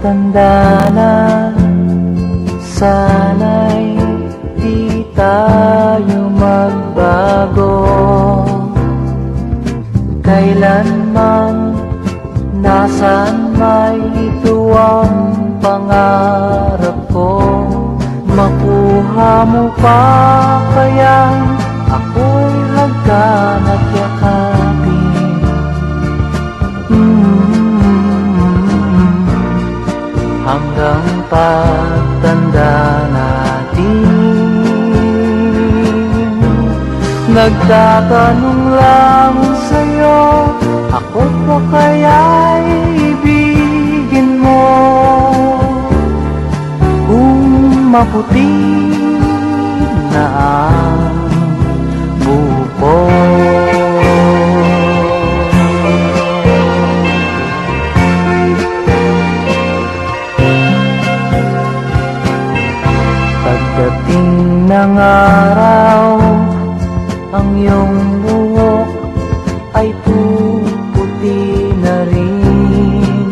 matanda na, sana'y di tayo magbago. Kailanman, nasaan may ito ang pangarap ko. Makuha mo pa kaya ako'y hagkan at yakapin. Hanggang pagtanda natin, nagtatanong lang sa'yo, ako pa kaya'y ibigin mo? Kung maputi na ang buko. Pagdating ng araw, ang iyong buhok ay puputi na rin.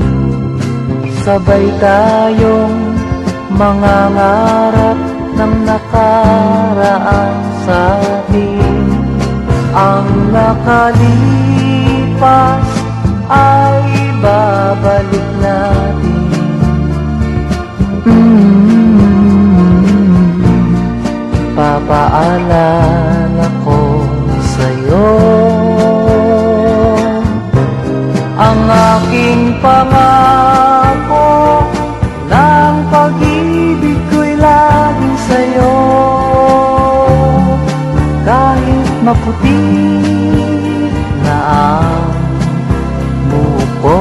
Sabay tayong mangangarap ng nakaraan sa atin. Ang nakalipas ay babalik natin. Papaalala ko sa'yo ang aking pangako, ng pag-ibig ko'y laging sa'yo. Kahit maputi na ang buko.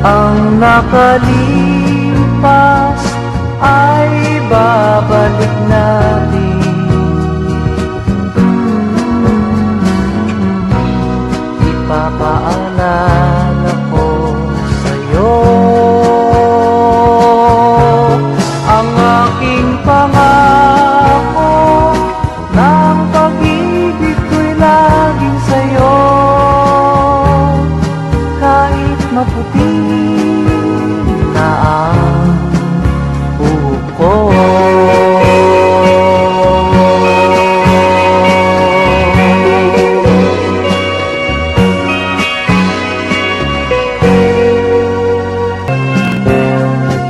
Ang nakalipas ay babalik natin. Ipapaalala ko sa'yo ang aking pangako, ng pag-ibig ko'y laging sa'yo. Kahit maputi na ang buko.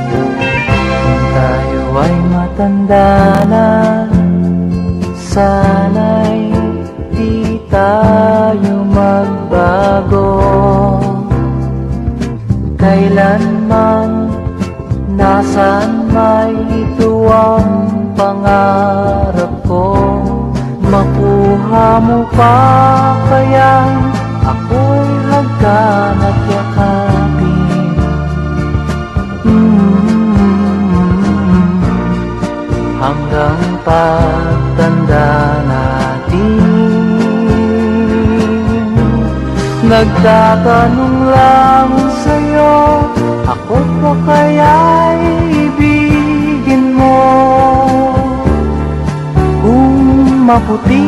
Kung tayo ay matanda na, sana'y di tayo magbago. Kailanman, nasaan may ito ang pangarap ko. Makuha mo pa kaya ako'y hagkan at yakapin. Hanggang pagtanda natin, nagtatanong lang sa'yo, ako pa kaya'y ibigin mo? Kung maputi